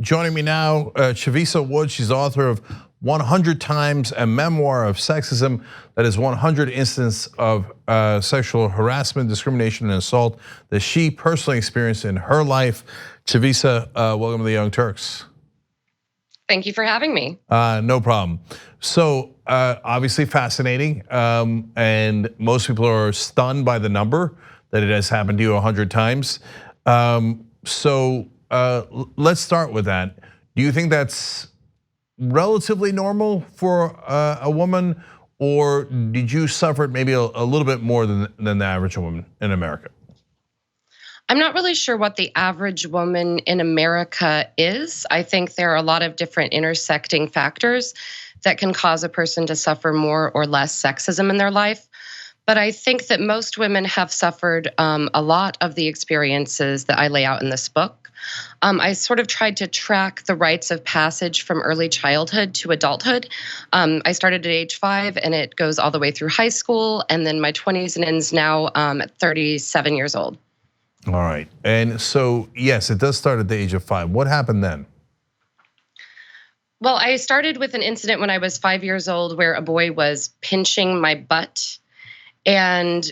Joining me now, Chavisa Wood. She's the author of 100 Times, a Memoir of Sexism. That is 100 instances of sexual harassment, discrimination, and assault that she personally experienced in her life. Chavisa, welcome to the Young Turks. Thank you for having me. No problem. So obviously fascinating, and most people are stunned by the number that it has happened to you 100 times. Let's start with that. Do you think that's relatively normal for a woman, or did you suffer it maybe a little bit more than the average woman in America? I'm not really sure what the average woman in America is. I think there are a lot of different intersecting factors that can cause a person to suffer more or less sexism in their life. But I think that most women have suffered a lot of the experiences that I lay out in this book. I sort of tried to track the rites of passage from early childhood to adulthood. I started at age 5 and it goes all the way through high school, and then my 20s and ends now at 37 years old. All right, and so yes, it does start at the age of 5. What happened then? Well, I started with an incident when I was 5 years old where a boy was pinching my butt, and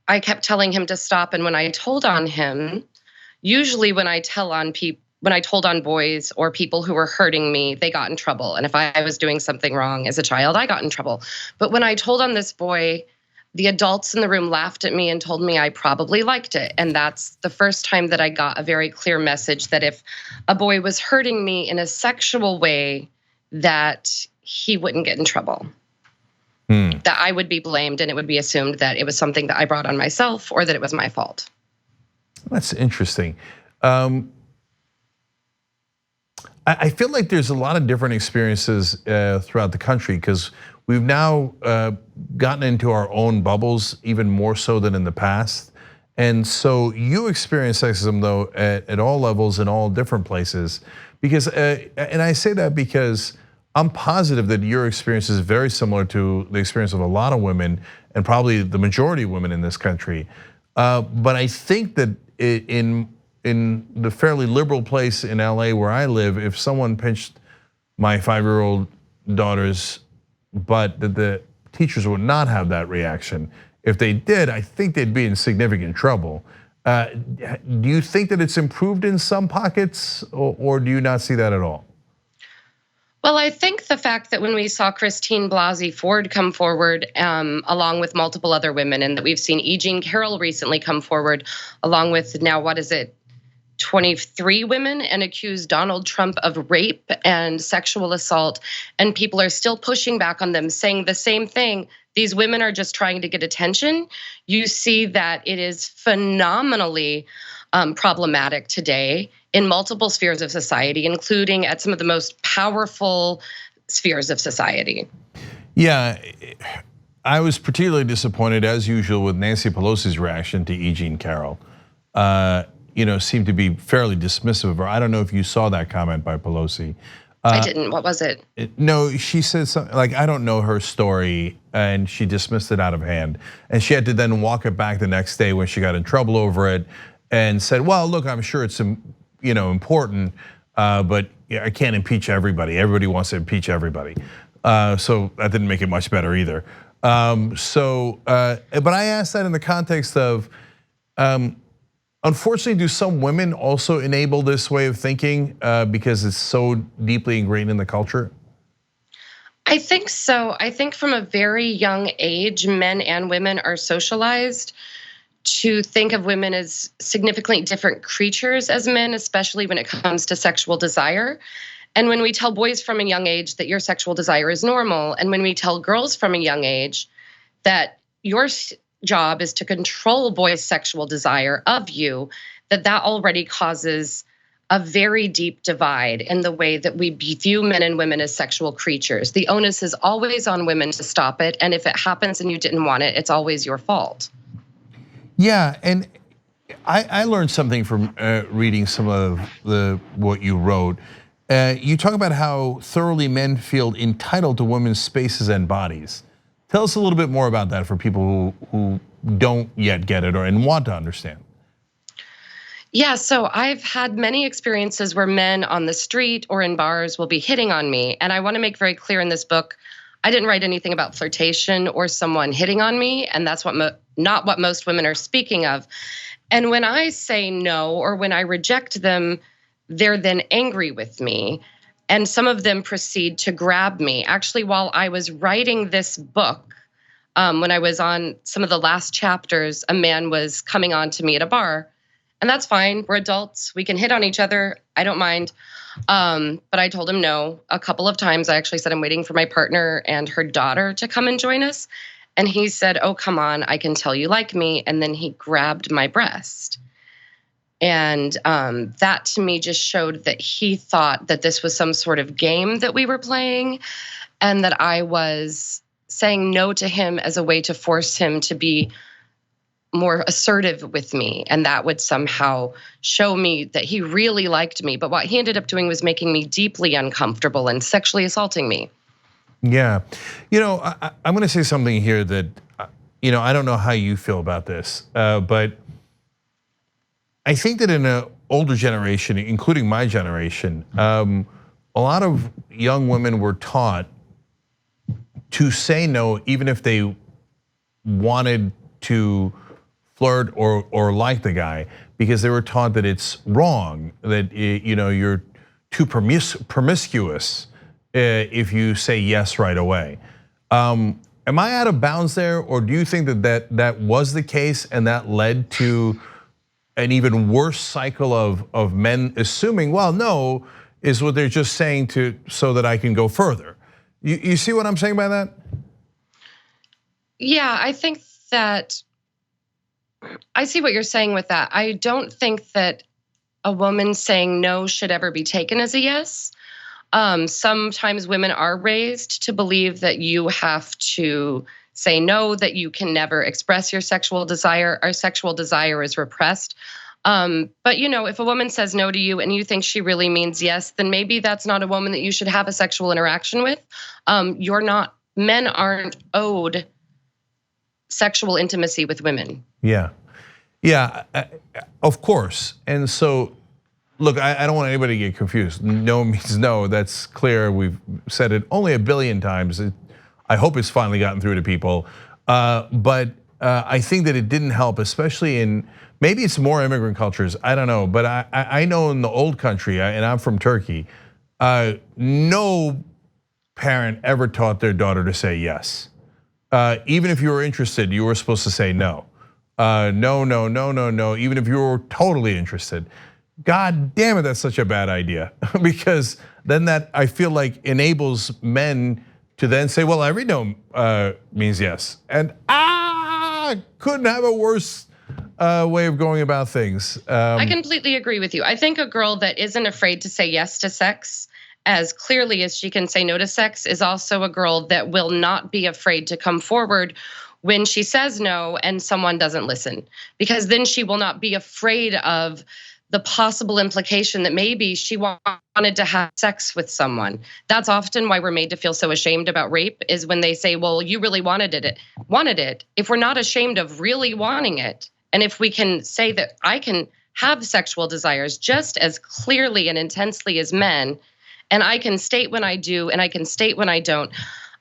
I kept telling him to stop. And when I told on him, usually when I told on boys or people who were hurting me, they got in trouble. And if I was doing something wrong as a child, I got in trouble. But when I told on this boy, the adults in the room laughed at me and told me I probably liked it. And that's the first time that I got a very clear message that if a boy was hurting me in a sexual way, that he wouldn't get in trouble. That I would be blamed, and it would be assumed that it was something that I brought on myself or that it was my fault. That's interesting. I feel like there's a lot of different experiences throughout the country, because we've now gotten into our own bubbles even more so than in the past. And so you experience sexism though at all levels in all different places, because and I say that because I'm positive that your experience is very similar to the experience of a lot of women, and probably the majority of women in this country. But I think that in the fairly liberal place in LA where I live, if someone pinched my 5-year-old daughter's butt, that the teachers would not have that reaction. If they did, I think they'd be in significant trouble. Do you think that it's improved in some pockets, or do you not see that at all? Well, I think the fact that when we saw Christine Blasey Ford come forward, along with multiple other women, and that we've seen E. Jean Carroll recently come forward, along with now, 23 women, and accuse Donald Trump of rape and sexual assault, and people are still pushing back on them, saying the same thing. These women are just trying to get attention. You see that it is phenomenally problematic today in multiple spheres of society, including at some of the most powerful spheres of society. Yeah, I was particularly disappointed, as usual, with Nancy Pelosi's reaction to E. Jean Carroll. Seemed to be fairly dismissive of her. I don't know if you saw that comment by Pelosi. I didn't. What was it? No, she said something like, I don't know her story, and she dismissed it out of hand. And she had to then walk it back the next day when she got in trouble over it, and said, well, look, I'm sure it's important, but I can't impeach everybody. Everybody wants to impeach everybody. So that didn't make it much better either. But I asked that in the context of, unfortunately, do some women also enable this way of thinking because it's so deeply ingrained in the culture? I think so. I think from a very young age, men and women are socialized to think of women as significantly different creatures as men, especially when it comes to sexual desire. And when we tell boys from a young age that your sexual desire is normal, and when we tell girls from a young age that your job is to control boys' sexual desire of you, that already causes a very deep divide in the way that we view men and women as sexual creatures. The onus is always on women to stop it, and if it happens and you didn't want it, it's always your fault. Yeah, and I learned something from reading some of what you wrote. You talk about how thoroughly men feel entitled to women's spaces and bodies. Tell us a little bit more about that for people who don't yet get it and want to understand. Yeah, so I've had many experiences where men on the street or in bars will be hitting on me. And I want to make very clear in this book, I didn't write anything about flirtation or someone hitting on me. And that's not what most women are speaking of. And when I say no or when I reject them, they're then angry with me. And some of them proceed to grab me. Actually, while I was writing this book, when I was on some of the last chapters, a man was coming on to me at a bar. And that's fine. We're adults. We can hit on each other. I don't mind. But I told him no a couple of times. I actually said, I'm waiting for my partner and her daughter to come and join us. And he said, oh, come on, I can tell you like me. And then he grabbed my breast. And that to me just showed that he thought that this was some sort of game that we were playing and that I was saying no to him as a way to force him to be more assertive with me. And that would somehow show me that he really liked me. But what he ended up doing was making me deeply uncomfortable and sexually assaulting me. Yeah, I'm gonna say something here that, I don't know how you feel about this, but I think that in an older generation, including my generation, a lot of young women were taught to say no, even if they wanted to flirt or like the guy, because they were taught that it's wrong, that you're too promiscuous if you say yes right away. Am I out of bounds there, or do you think that was the case and that led to an even worse cycle of men assuming, well, no, is what they're just saying so that I can go further? You see what I'm saying by that? Yeah, I think that I see what you're saying with that. I don't think that a woman saying no should ever be taken as a yes. Sometimes women are raised to believe that you have to say no, that you can never express your sexual desire. Our sexual desire is repressed. But if a woman says no to you and you think she really means yes, then maybe that's not a woman that you should have a sexual interaction with. Men aren't owed sexual intimacy with women. Yeah, of course. And so, look, I don't want anybody to get confused. No means no, that's clear. We've said it only a billion times. I hope it's finally gotten through to people. But I think that it didn't help, especially in, maybe it's more immigrant cultures, I don't know. But I know in the old country, and I'm from Turkey, no parent ever taught their daughter to say yes. Even if you were interested, you were supposed to say no. No, even if you were totally interested. God damn it, that's such a bad idea. Because then that, I feel like, enables men to then say, well, every no means yes. And couldn't have a worse way of going about things. I completely agree with you. I think a girl that isn't afraid to say yes to sex as clearly as she can say no to sex is also a girl that will not be afraid to come forward when she says no and someone doesn't listen, because then she will not be afraid of the possible implication that maybe she wanted to have sex with someone. That's often why we're made to feel so ashamed about rape, is when they say, well, you really wanted it. If we're not ashamed of really wanting it, and if we can say that I can have sexual desires just as clearly and intensely as men, and I can state when I do and I can state when I don't,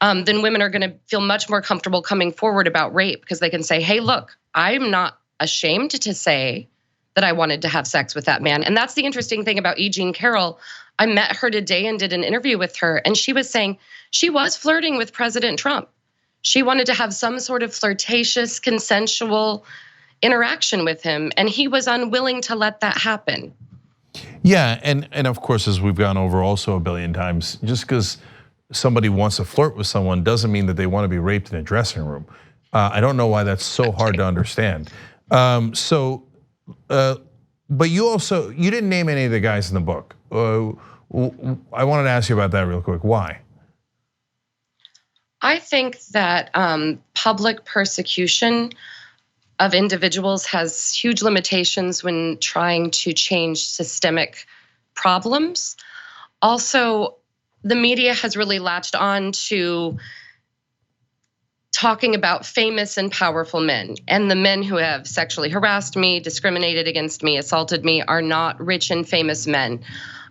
then women are gonna feel much more comfortable coming forward about rape, because they can say, hey, look, I'm not ashamed to say that I wanted to have sex with that man. And that's the interesting thing about E. Jean Carroll. I met her today and did an interview with her, and she was saying she was flirting with President Trump. She wanted to have some sort of flirtatious, consensual interaction with him, and he was unwilling to let that happen. Yeah, and of course, as we've gone over also a billion times, just because somebody wants to flirt with someone doesn't mean that they want to be raped in a dressing room. I don't know why that's so hard to understand. But you didn't name any of the guys in the book. I wanted to ask you about that real quick. Why? I think that public persecution of individuals has huge limitations when trying to change systemic problems. Also, the media has really latched on to talking about famous and powerful men. And the men who have sexually harassed me, discriminated against me, assaulted me are not rich and famous men.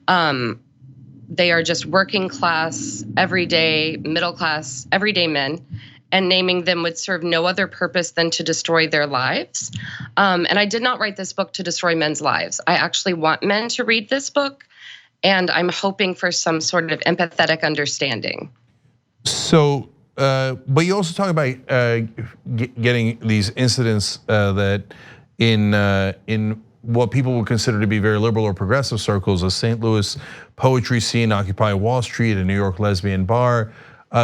They are just working class, everyday, middle class, everyday men. And naming them would serve no other purpose than to destroy their lives. And I did not write this book to destroy men's lives. I actually want men to read this book, and I'm hoping for some sort of empathetic understanding. So, but you also talk about getting these incidents that in what people would consider to be very liberal or progressive circles, a St. Louis poetry scene, Occupy Wall Street, a New York lesbian bar.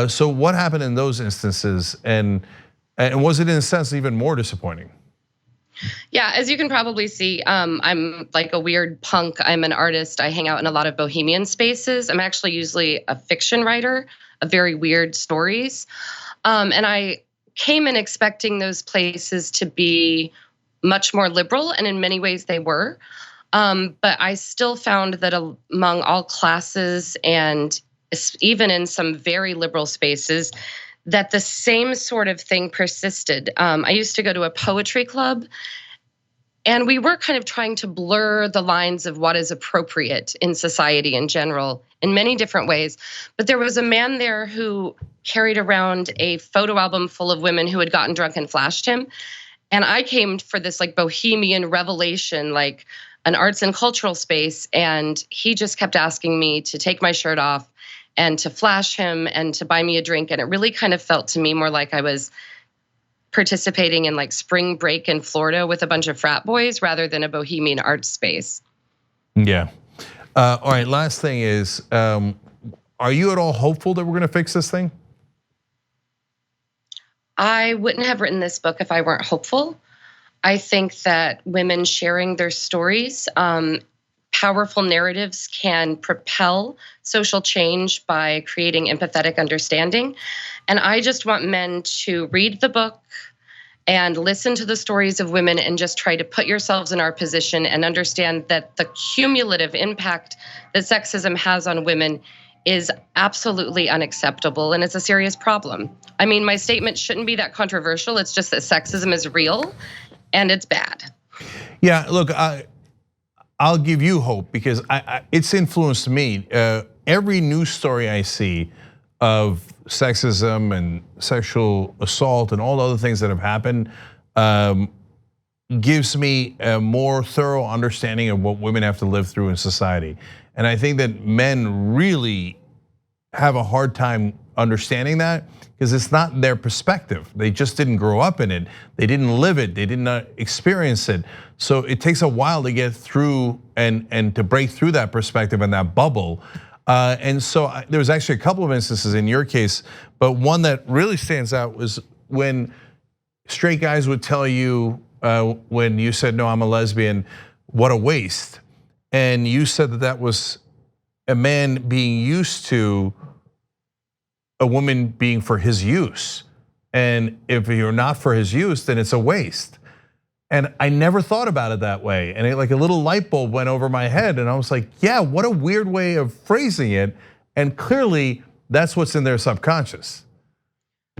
So what happened in those instances, and was it in a sense even more disappointing? Yeah, as you can probably see, I'm like a weird punk. I'm an artist. I hang out in a lot of bohemian spaces. I'm actually usually a fiction writer of very weird stories. And I came in expecting those places to be much more liberal, and in many ways they were. But I still found that among all classes and even in some very liberal spaces, that the same sort of thing persisted. I used to go to a poetry club, and we were kind of trying to blur the lines of what is appropriate in society in general in many different ways. But there was a man there who carried around a photo album full of women who had gotten drunk and flashed him. And I came for this like bohemian revelation, like an arts and cultural space. And he just kept asking me to take my shirt off and to flash him and to buy me a drink. And it really kind of felt to me more like I was participating in like spring break in Florida with a bunch of frat boys rather than a bohemian art space. Yeah. All right, last thing is, are you at all hopeful that we're gonna fix this thing? I wouldn't have written this book if I weren't hopeful. I think that women sharing their stories, powerful narratives can propel social change by creating empathetic understanding. And I just want men to read the book and listen to the stories of women and just try to put yourselves in our position and understand that the cumulative impact that sexism has on women is absolutely unacceptable, and it's a serious problem. I mean, my statement shouldn't be that controversial. It's just that sexism is real and it's bad. Yeah, look, I'll give you hope because it's influenced me. Every news story I see of sexism and sexual assault and all the other things that have happened gives me a more thorough understanding of what women have to live through in society. And I think that men really have a hard time understanding that because it's not their perspective. They just didn't grow up in it. They didn't live it. They didn't experience it. So it takes a while to get through and to break through that perspective and that bubble. And so there was actually a couple of instances in your case, but one that really stands out was when straight guys would tell you when you said, no, I'm a lesbian, what a waste. And you said that that was a man being used to a woman being for his use. And if you're not for his use, then it's a waste. And I never thought about it that way. And like a little light bulb went over my head and I was like, yeah, what a weird way of phrasing it. And clearly that's what's in their subconscious.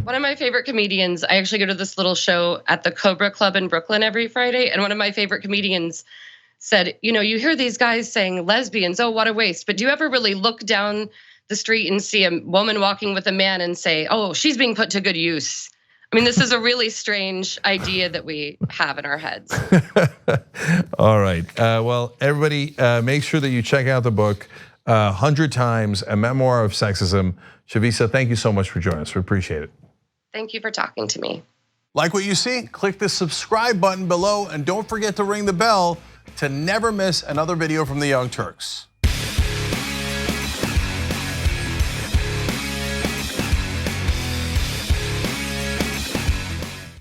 One of my favorite comedians, I actually go to this little show at the Cobra Club in Brooklyn every Friday. And one of my favorite comedians said, you hear these guys saying lesbians, oh, what a waste. But do you ever really look down the street and see a woman walking with a man and say, oh, she's being put to good use? I mean, this is a really strange idea that we have in our heads. All right, well, everybody make sure that you check out the book, 100 Times, A Memoir of Sexism. Chavisa, thank you so much for joining us, we appreciate it. Thank you for talking to me. Like what you see? Click the subscribe button below and don't forget to ring the bell to never miss another video from the Young Turks.